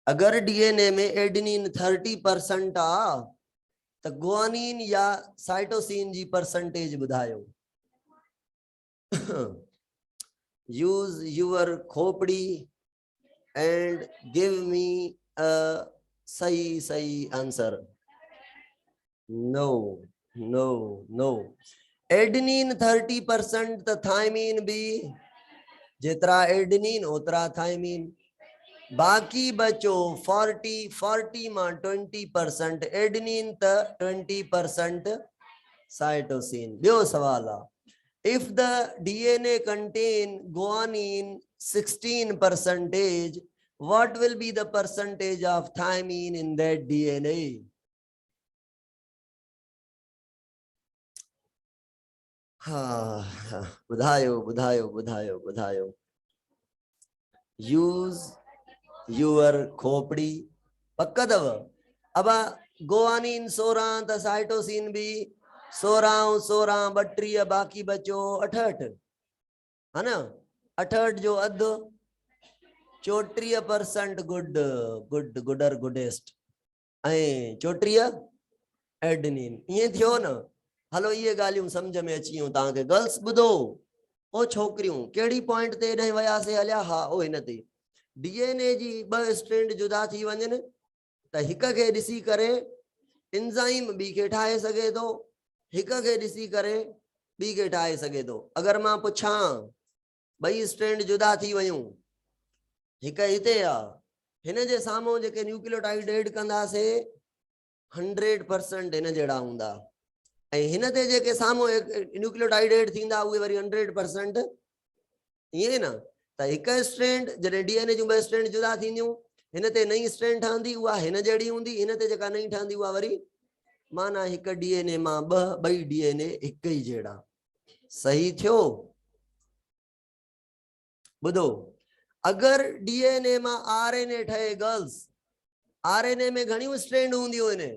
अगर DNA में adenine 30% आ तो guanine या cytosine जी percentage बुधायो। Use your खोपड़ी and give me a sahi answer. No, no, no. Adenine 30% तो thymine भी जितना एडेनिन उतना थायमीन, बाकी बचो 40 मां 20% एडेनिन तो 20% साइटोसिन। बियो सवाल आ, if the DNA contain guanine 16%, what will be the percentage of thymine in that DNA? हाँ, बुधायो बुधायो बुधायो बुधायो। यूज यूअर खोपड़ी पक्का दव। अब गुआनिन 16 तो साइटोसिन भी 16 16 32, बाकी बचो 68 है ना। 68 जो अध 34% गुड गुड गुडर गुडेस्ट ऐं 34 एडेनिन। ये थियो न। हलो ये गालियूं समझ में अचियूं ताके। गर्ल्स बुधो, ओ छोकरियों केड़ी पॉइंट ते ॾें वयासे हलिया। हाँ ओ इन ते डीएनए जी 2 स्ट्रैंड जुदा थी वञन त हिक खे ॾिसी करे एंजाइम ॿी खे ठाहे सघे थो, हिक खे ॾिसी करे ॿी खे ठाहे सघे थो। अगर मां पुछां 2 स्ट्रैंड जुदा थी वयूं, हिक हिते आ, हिन जे साम्हूं जेके न्यूक्लियोटाइड ऐड कंदासे 100% इन जड़ा हूंदा, ऐं हिन ते जेके साम्हूं न्यूक्लियोटाइड ऐड थींदा उहे वरी 100% ये ना। त हिक स्ट्रैंड जॾहिं डीएनए जूं 2 स्ट्रैंड जुदा थींदियूं, हिन ते नई स्ट्रैंड ठहंदी, उहा हिन जहिड़ी हूंदी, हिन ते जेका नई ठहंदी उहा वरी माना हिक डीएनए मां 2 डीएनए हिक ही जहिड़ा। सही थियो? बुधो, अगर डीएनए मां आरएनए ठहे गर्ल्स, आरएनए में घणियूं स्ट्रैंड हूंदियूं आहिनि।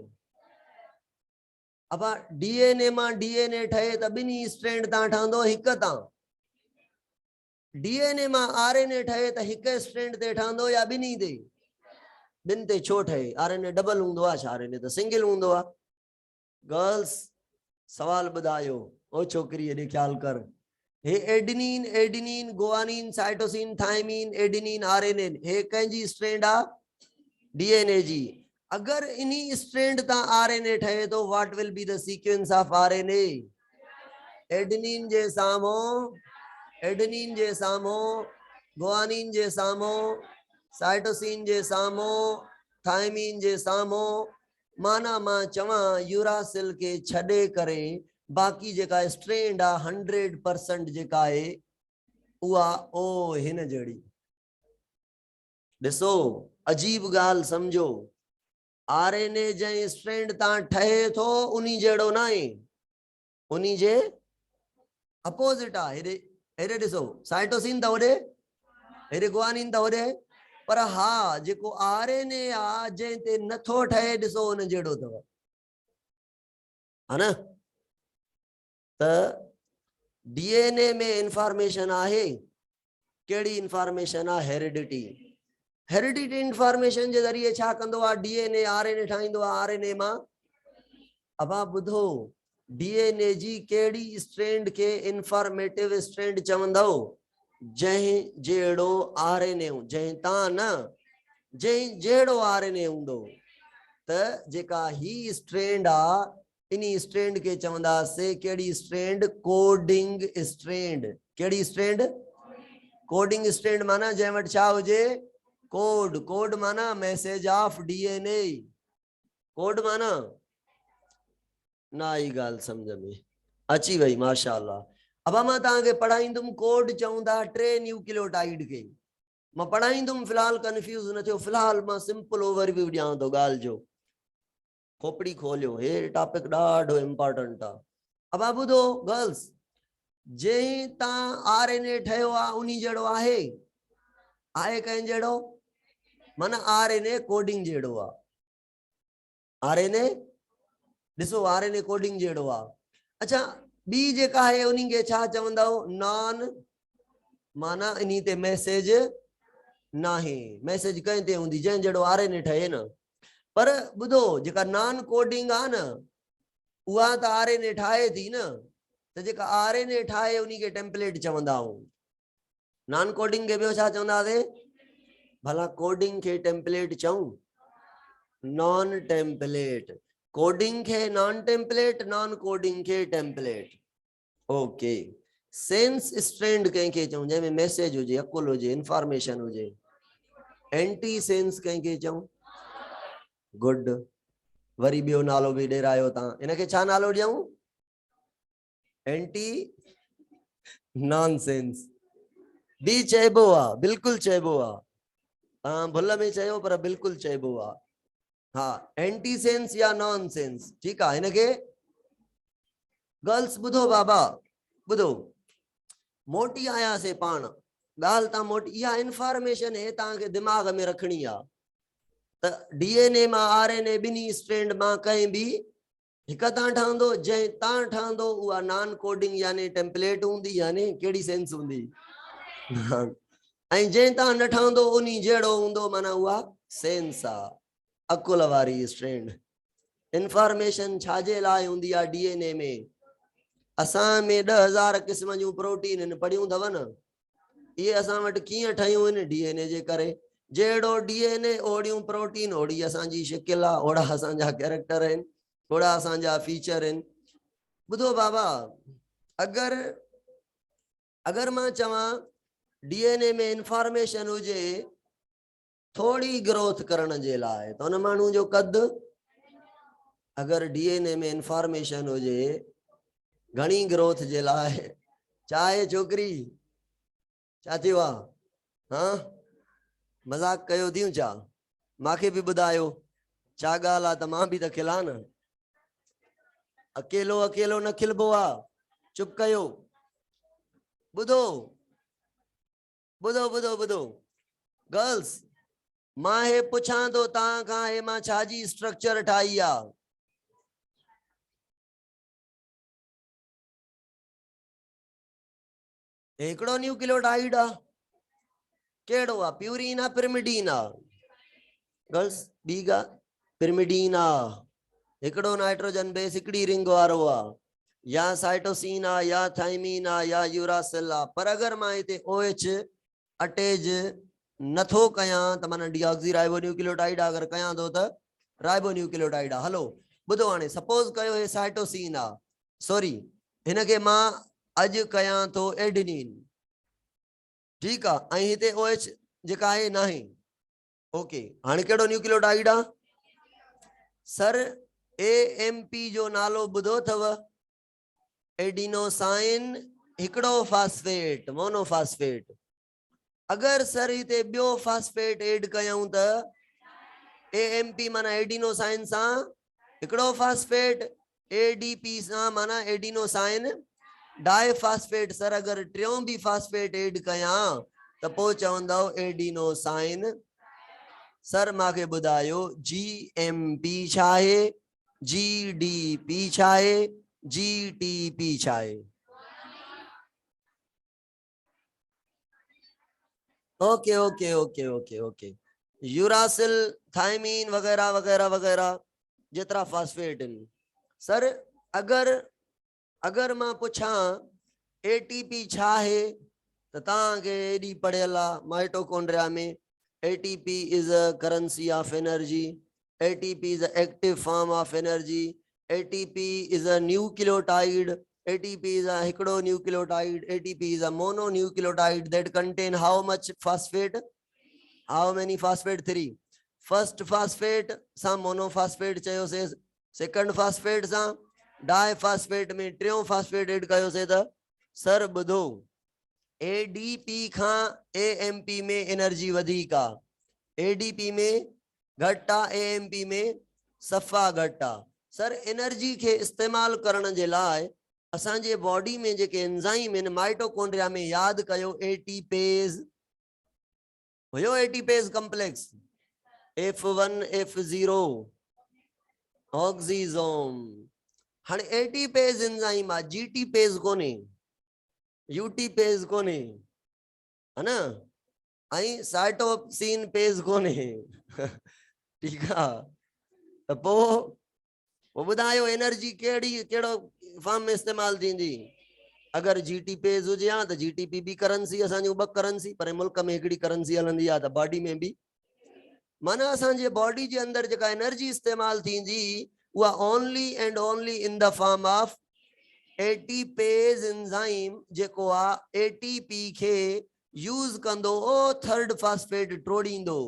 अब डीएनए मां डीएनए ठहे त ॿिनी स्ट्रैंड तां ठहंदो हिक तां। डीएनए मां आरएनए ठहे त हिक स्ट्रैंड ते ठहंदो या ॿिनी ते? ॿिनि ते छो ठहे? आरएनए डबल हूंदो आहे छा? आरएनए त सिंगल हूंदो आहे। गर्ल्स सवाल ॿुधायो, ओ छोकरी एॾे ख्याल कर। हे adenine adenine guanine cytosine thymine adenine RNA हे कंहिंजी स्ट्रैंड आ? डीएनए जी। अगर इन्ही स्ट्रैंड ता आरएनए ठहे तो what will be the sequence of RNA? Adenine जे साम्हूं एडेनिन जे साम्हूं गुआनिन जे साम्हूं साइटोसिन जे साम्हूं थायमीन जे साम्हूं, माना मां चवां यूरासिल के छॾे करे बाकी जेका स्ट्रैंड आ 100% जेका आहे उहा ओ हिन जड़ी। ॾिसो अजीब गाल समझो, आरएनए जे स्ट्रैंड तां ठहे थो उन्ही जहिड़ो न आहे, उन्ही जे अपोजिट आ। हेरे हेरे ॾिसो साइटोसिन त होॾे, हेरे गुआनिन त होॾे, पर हा जेको आरएनए आ जंहिं ते नथो ठहे ॾिसो उन जहिड़ो अथव, है न। त डीएनए में इंफॉर्मेशन आहे, केड़ी इंफॉर्मेशन आ? हेरिडिटी। हेरिडिटी इंफॉर्मेशन जे जरिए छा कंदो आ? डीएनए आरएनए ठाहींदो आ आरएनए मां। अब आप बुधो डीएनए जी केड़ी स्ट्रैंड के इंफॉर्मेटिव स्ट्रैंड चवंदो? जंहिं जहिड़ो आरएनए, जंहिं तां न, जंहिं जहिड़ो आरएनए हूंदो। त जेका ही स्ट्रैंड आ इन्ही स्ट्रैंड के चवंदासे केड़ी स्ट्रैंड? Coding strand. केड़ी स्ट्रैंड? कोडिंग स्ट्रैंड माना जंहिं वटि छा हुजे? कोड। कोड माना मैसेज ऑफ डीएनए। कोड माना ना आई गाल समझ में अची वई माशाअल्लाह। अब मां तव्हांखे पढ़ाईंदुमि कोड चवंदा 3 न्यूक्लियोटाइड के। मां पढ़ाईंदुमि, फिलहाल कंफ्यूज न थियो, फिलहाल मां सिंपल ओवरव्यू ॾियां थो ॻाल्हि जो। खोपड़ी खोलियो, हे टॉपिक ॾाढो इंपॉर्टेंट आहे। अब ॿुधो गर्ल्स, जंहिं तां आरएनए ठहियो आहे उन्ही जहिड़ो आहे? आहे कंहिं जहिड़ो? माना आरएनए कोडिंग जहिड़ो आहे। आरएनए ॾिसो आरएनए कोडिंग जहिड़ो आहे। अच्छा ॿी जेका आहे उन्ही खे छा चवंदव? नॉन, माना इन्ही ते मैसेज नाहे। मैसेज कंहिं ते हूंदी? जंहिं जहिड़ो आरएनए ठहे न। पर ॿुधो जेका नॉन कोडिंग आहे न उहा त आरएनए ठाहे थी न, त जेका आरएनए ठाहे उन्ही खे टेम्पलेट चवंदा आहियूं। नॉन कोडिंग के ॿियो छा चवंदासीं? भला कोडिंग के टेम्पलेट चऊं, नॉन टेम्पलेट, कोडिंग के नॉन टेम्पलेट, नॉन कोडिंग के टेम्पलेट। ओके, सेंस स्ट्रेंड कंहिंखे चऊं जंहिंमें मैसेज हुजे, अकुल हुजे, इंफॉर्मेशन हुजे। एंटी सेंस कंहिंखे चऊं, गुड। वरी ॿियो नालो बि ॾेरायो तव्हां, इनखे छा नालो ॾियूं, एंटी नॉनसेंस बि चइबो आहे, बिल्कुलु चइबो आहे, तव्हां भुल में चयो पर बिल्कुलु चइबो आहे। हाँ, एंटी सेंस या नॉन सेंस, ठीक है। इनके गर्ल्स बुधो बाबा, बुधो, मोटी आया से पान गाल ता मोटी, या इंफॉर्मेशन है ताके दिमाग में रखनी आ। त डीएनए मा आरएनए बिनी स्ट्रैंड मा कहीं भी हिकता ठहंदो, जे ता ठहंदो उहा नॉन कोडिंग यानी टेम्पलेट हुंदी, यानी केड़ी सेंस हुंदी ऐं जे ता न ठहंदो उनी जेड़ो हुंदो माना उहा सेंस आ, अकुल वारी स्ट्रैंड। इंफॉर्मेशन छाजे लाइ हुंदी आ डीएनए में, असां में 10,000 किस्म जूं प्रोटीन इन, पढ़ियूं अथव न, ये असां वटि कीअं ठहियूं आहिनि, डीएनए जे करे। जहिड़ो डीएनए ओड़ियूं प्रोटीन, ओड़ी असांजी शिकिल आहे, ओड़ा असांजा कैरेक्टर आहिनि, ओड़ा असांजा फीचर आहिनि। ॿुधो बाबा, अगरि अगरि मां चवां डीएनए में इंफॉर्मेशन हुजे थोड़ी ग्रोथ करण जे लाइ, त उन माण्हू जो कद, अगरि डीएनए में इंफॉर्मेशन हुजे घणी ग्रोथ जे लाइ, चाहे छोकिरी छा थियो आहे, हाँ मजाक कयो थियूं छा, मांखे बि ॿुधायो छा ॻाल्हि आहे, त मां बि त खिलां न, अकेलो अकेलो न खिलबो आहे, चुप कयो। ॿुधो ॿुधो ॿुधो ॿुधो गर्ल्स, मां हे पुछां थो तव्हां खां, हे मां छाजी स्ट्रक्चर ठाही आहे, हिकिड़ो न्यूक्लियोटाइड आहे, केड़ो आहे, प्यूरिन आहे, पिरिमिडीन आहे, गर्ल्स ॿी ॻाल्हि पिरिमिडीन आहे, हिकिड़ो नाइट्रोजन बेस हिकिड़ी रिंग वारो आहे, या साइटोसिन आहे, या थाइमीन आहे, या यूरासिल आहे। पर अगरि मां हिते OH अटैच नथो कयां त माना डीऑक्सी राइबो न्यूक्लियोटाइड, अगरि कयां थो त राइबो न्यूक्लियोटाइड आहे। हलो ॿुधो, हाणे सपोज कयो हे साइटोसिन आहे, सॉरी हिनखे मां अॼु कयां थो एडिनिन, ठीक आहे, ऐं हिते OH जेका आहे नाहे, ओके, हाणे केड़ो न्यूक्लियोटाइड आहे सर, AMP जो नालो ॿुधो अथव, एडिनोसाइन हिकिड़ो फास्फेट, मोनोफास्फेट। अगरि सर हिते ॿियो फास्फेट ऐड कयूं त AMP माना एडिनोसाइन सां हिकिड़ो फास्फेट, ADP सां माना एडिनोसाइन डाइफास्फेट। सर अगरि टियों भी फास्फेट ऐड कयां त पोइ चवंदव एडिनोसाइन। सर मांखे ॿुधायो GMP छा आहे, GDP छा आहे, GTP छा आहे? Okay okay okay okay okay, uracil, thymine वगैरह वगैरह वगैरह जेतरा फास्फेट आहिनि। सर अगरि अगरि मां पुछां ATP छा आहे त तव्हांखे एॾी पढ़ियल आहे माइटोकॉन्ड्रिया में, ATP is a currency of energy, ATP is an active form of energy, ATP is a nucleotide, ATP is a hikdo nucleotide, ATP is a mononucleotide that contain how much phosphate, how many phosphate, 3, first phosphate sa monophosphate chayo se, second phosphate sa diphosphate में टियों phosphate add कयो से त sir ॿुधो, ADP खां AMP में energy वधीक आहे, ADP में घटि आहे, AMP में सफ़ा घटि आहे। सर एनर्जी के इस्तेमाल करण जे लाइ असांजे बॉडी में जेके एंजाइम आहिनि माइटोकॉन्ड्रिया में, याद कयो एटीपेज हुयो, ATPase complex F1 F0 oxysome. हाणे एटीपेज एंजाइम आहे, जीटीपेज कोने, यूटीपेज कोने, है ना, आई साइटोसिन पेज कोने ठीक है। त पोइ ॿुधायो एनर्जी केड़ी केड़ो फॉर्म में इस्तेमाल थींदी, अगर जीटी पेज हुजे हा त जीटीपी भी करंसी असांजी ब करंसी पर मुल्क में हिकड़ी करंसी हलंदी आहे त बॉडी में भी माना असांजे बॉडी जे अंदर जेका एनर्जी इस्तेमाल थींदी उहा only and only in the form of ATPase enzyme जेको आहे एटीपी खे यूज कंदो ओ थर्ड फास्फेट ट्रोड़ींदो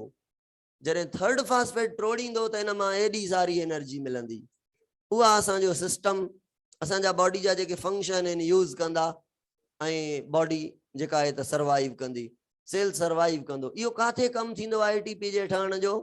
जॾहिं थर्ड फास्फेट ट्रोड़ींदो त इन मां एॾी सारी एनर्जी मिलंदी उहा असांजो सिस्टम असांजा बॉडी जा जेके फंक्शन आहिनि यूज कंदा ऐं बॉडी जेका आहे त सर्वाइव कंदी सेल सर्वाइव कंदो इहो काथे कमु थींदो आहे एटीपी जे ठहण जो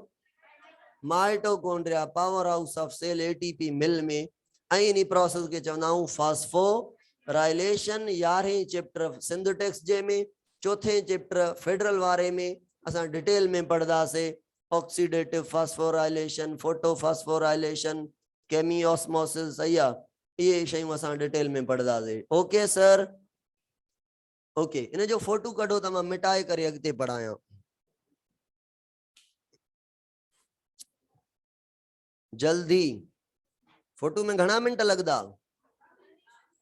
mitochondria powerhouse of cell ATP मिल में ऐं इन प्रोसेस के चवंदा आहियूं फास्फोराइलेशन 11हें चैप्टर सिंध टेक्स्ट जे में चौथे चैप्टर फेडरल वारे में असां डिटेल में पढ़दासीं ऑक्सीडेटिव फास्फोराइलेशन फोटोफास्फोराइलेशन केमियोस्मोसिस सही आहे ये शयूं असां डिटेल में पढ़दासीं ओके सर ओके इन जो फोटो कढो त मां मिटाए करे अॻिते पढ़ायां जल्दी फोटो में घणा मिनट लगदा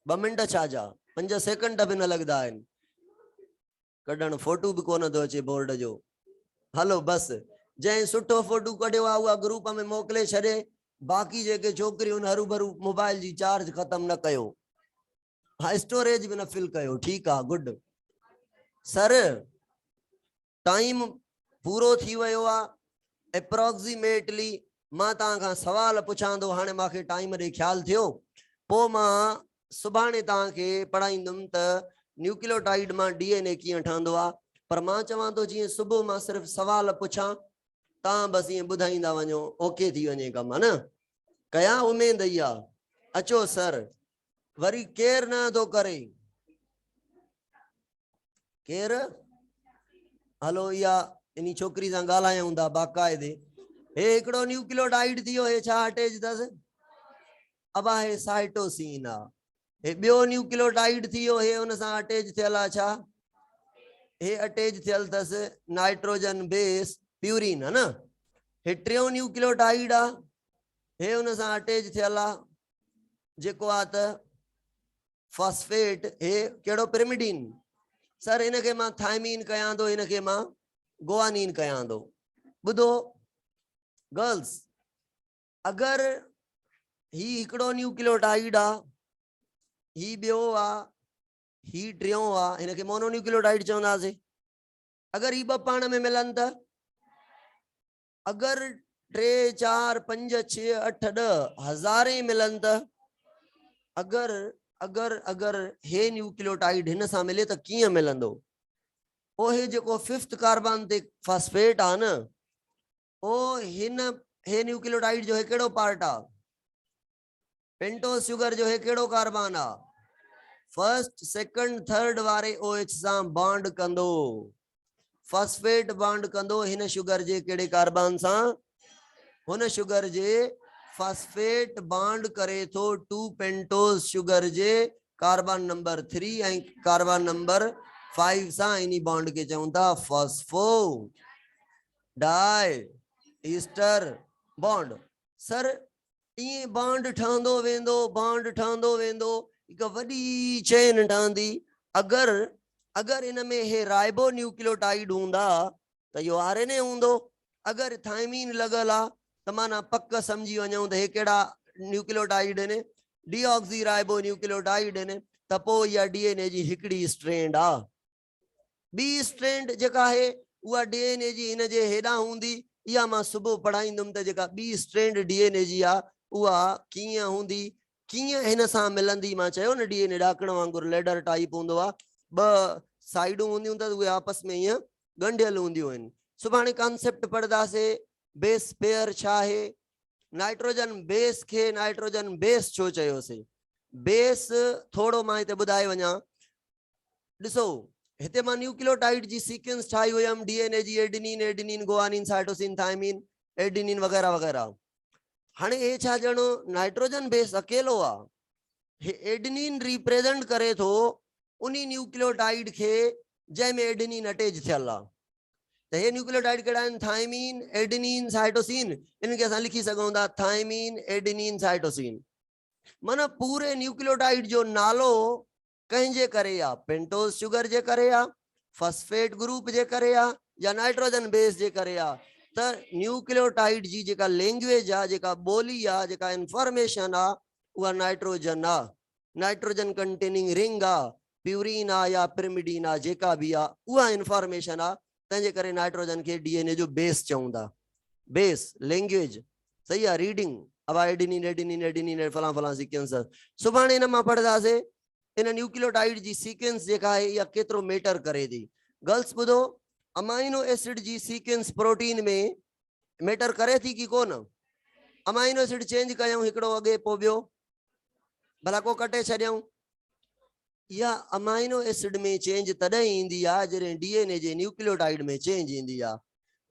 2 मिनट छा जा 5 सेकंड भी न लगदा आहिनि कढण फोटो भी कोन थो अचे बोर्ड जो हलो बस जंहिं सुठो फोटो कढियो आहे उहा ग्रुप में मोकिले छॾे बाक़ी जेके छोकिरियूं हरू भरू मोबाइल जी चार्ज खत्म न कयो हाँ स्टोरेज भी न फिल कयो ठीक आहे गुड सर टाइम पूरो थी वियो आहे एप्रोक्सीमेटली मां तव्हां खां सवाल पुछां थो हाणे मूंखे टाइम ॾे ख्याल थियो पोइ मां सुभाणे तव्हांखे पढ़ाईंदुमि त न्यूक्लियोटाइड मां डीएनए कीअं ठहंदो आहे पर मां चवां थो जीअं सुबुह मां सिर्फ़ु सवाल पुछां तव्हां बसि ईअं ॿुधाईंदा वञो ओके थी वञे कमु है न कया उमेद इहा अचो सर वरी केर न थो करे केर हलो इहा इन छोकिरी सां ॻाल्हायूं था बाक़ाइदे हे हिकिड़ो न्यूक्लियोटाइड थियो हे छा अटैच अथसि अब आहे साइटोसिन आहे हे ॿियो न्यूक्लियोटाइड थियो हे हुन सां अटैच थियल आहे छा हे अटैच थियल अथसि नाइट्रोजन बेस प्यूरिन है न हे टियों न्यूक्लियोटाइड आहे हे हुन सां अटैच थियल आहे जेको आहे त फॉस्फेट हे कहिड़ो पिरिमिडीन सर इनखे मां थायमीन कयां थो इनखे मां गुआनीन कयां थो ॿुधो गर्ल्स अगर ही हिकिड़ो न्यूक्लियोटाइड आहे ही ॿियो आहे ही टियों आहे हिनखे मोनोन्यूक्लियोटाइड चवंदासीं अगर ही ॿ पाण में मिलनि त अगर 3 4 5 6 8 10 हज़ारे मिलनि त अगर अगर अगर हे न्यूक्लियोटाइड हिन सां मिले त कीअं मिलंदो ओ हे जेको 5th कार्बन ते फॉस्फेट आहे न ओ हिन हे न्यूक्लियोटाइड जो हे कहिड़ो पार्ट आहे पेंटोस शुगर जो हे कहिड़ो कार्बन आहे 1st 2nd 3rd वारे OH सां बॉन्ड कंदो फॉस्फेट बॉन्ड कंदो हिन शुगर जे कहिड़े कार्बन सां हुन शुगर जे फॉस्फेट बॉन्ड करे थो 2 पेंटोस शुगर जे कार्बन नंबर 3 ऐं कार्बन नंबर 5 सां इन बॉन्ड के चऊं था फॉस्फो डाई ईस्टर बॉन्ड सर ये बॉन्ड ठहंदो वेंदो हिकु वॾी चेन ठहंदी अगर अगर इन में हे राइबो न्यूक्लियोटाइड हूंदा त इहो आरएनए हूंदो अगर थायमीन लॻल आहे त माना पक समझी वञूं त हे कहिड़ा न्यूक्लियोटाइड आहिनि डीऑक्सी राइबो न्यूक्लियोटाइड आहिनि त पोइ इहा डीएनए जी हिकिड़ी स्ट्रैंड आहे ॿी स्ट्रैंड जेका आहे उहा डीएनए जी हिन जे हेॾां हूंदी इहा मां सुबुह पढ़ाईंदुमि त जेका ॿी स्ट्रैंड डीएनए जी आहे उहा कीअं हूंदी कीअं हिन सां मिलंदी मां चयो न डीएनए ॾाकण वांगुरु लेडर टाइप हूंदो आहे 2 साइडूं हूंदियूं त उहे आपस में ईअं ॻंढियल हूंदियूं आहिनि सुभाणे कॉन्सेप्ट पढ़दासीं बेस पेयर छा आहे नाइट्रोजन बेस खे नाइट्रोजन बेस छो चयोसीं बेस थोरो मां हिते ॿुधाए वञा ॾिसो हिते मां न्यूक्लियोटाइड जी सीक्वेंस ठाही हुयमि डीएनए जी adenine guanine cytosine thymine adenine वग़ैरह वग़ैरह हाणे हे छा ॼणो नाइट्रोजन बेस अकेलो आहे हे एडेनिन रिप्रेजेंट करे थो उनी न्यूक्लियोटाइड के जंहिंमें एडेनिन अटैच थियल आहे त हे न्यूक्लियोटाइड कहिड़ा आहिनि थायमीन एडेनिन साइटोसिन इनखे असां लिखी सघूं था थायमीन एडेनिन साइटोसिन माना पूरे न्यूक्लियोटाइड जो नालो कंहिंजे करे आ, पेंटोज शुगर जे करे आ, फॉस्फेट ग्रुप जे करे आ, या नाइट्रोजन बेस जे करे आ। त न्यूक्लियोटाइड जी जेका लैंग्वेज आ, जेका ॿोली आ, जेका इंफॉर्मेशन आ, उहा नाइट्रोजन आ। नाइट्रोजन कंटेनिंग रिंग आ, प्यूरिन आ या पिरिमिडीन आ, जेका भी आ उहा इंफॉर्मेशन आ। तंहिंजे करे नाइट्रोजन के डीएनए जो बेस चवंदा। बेस लैंग्वेज सही है। रीडिंग अब एडिनिन एडिनिन एडिनिन फला फला सीक्वेंस सुभाणे इन मां पढ़दासीं। इन न्यूक्लियोटाइड जी सीक्वेंस जेका है या केतिरो मैटर करे थी। गर्ल्स ॿुधो, अमाइनो एसिड जी सीक्वेंस प्रोटीन में मैटर करे थी कि कोन? अमाइनो एसिड चेंज कयूं हिकिड़ो अॻे पोइ ॿियो, भला को कटे छॾियूं। या अमाइनो एसिड में चेंज तॾहिं ईंदी आहे जॾहिं डीएनए जे न्यूक्लियोटाइड में चेंज ईंदी आहे।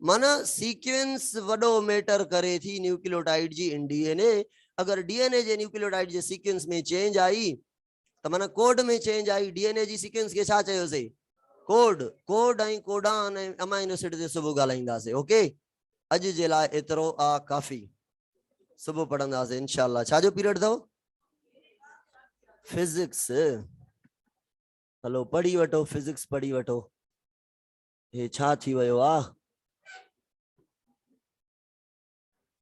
माना सीक्वेंस वॾो मैटर करे थी न्यूक्लियोटाइड जी इन डीएनए। अगर डीएनए जे न्यूक्लियोटाइड जे सीक्वेंस में चेंज आई त माना कोड में चेंज आई। डीएनए जी सीक्वेंस खे छा चयोसीं? कोड। कोड ऐं कोडान ऐं अमाइनो एसिड ते सुबुह ॻाल्हाईंदासीं। ओके, अॼु जे लाइ एतिरो आ काफ़ी। सुबुह पढ़ंदासीं इंशाल्लाह। छा जो पीरियड अथव? फिजिक्स। हलो पढ़ी वठो, फिजिक्स पढ़ी वठो। हे छा थी वियो आहे?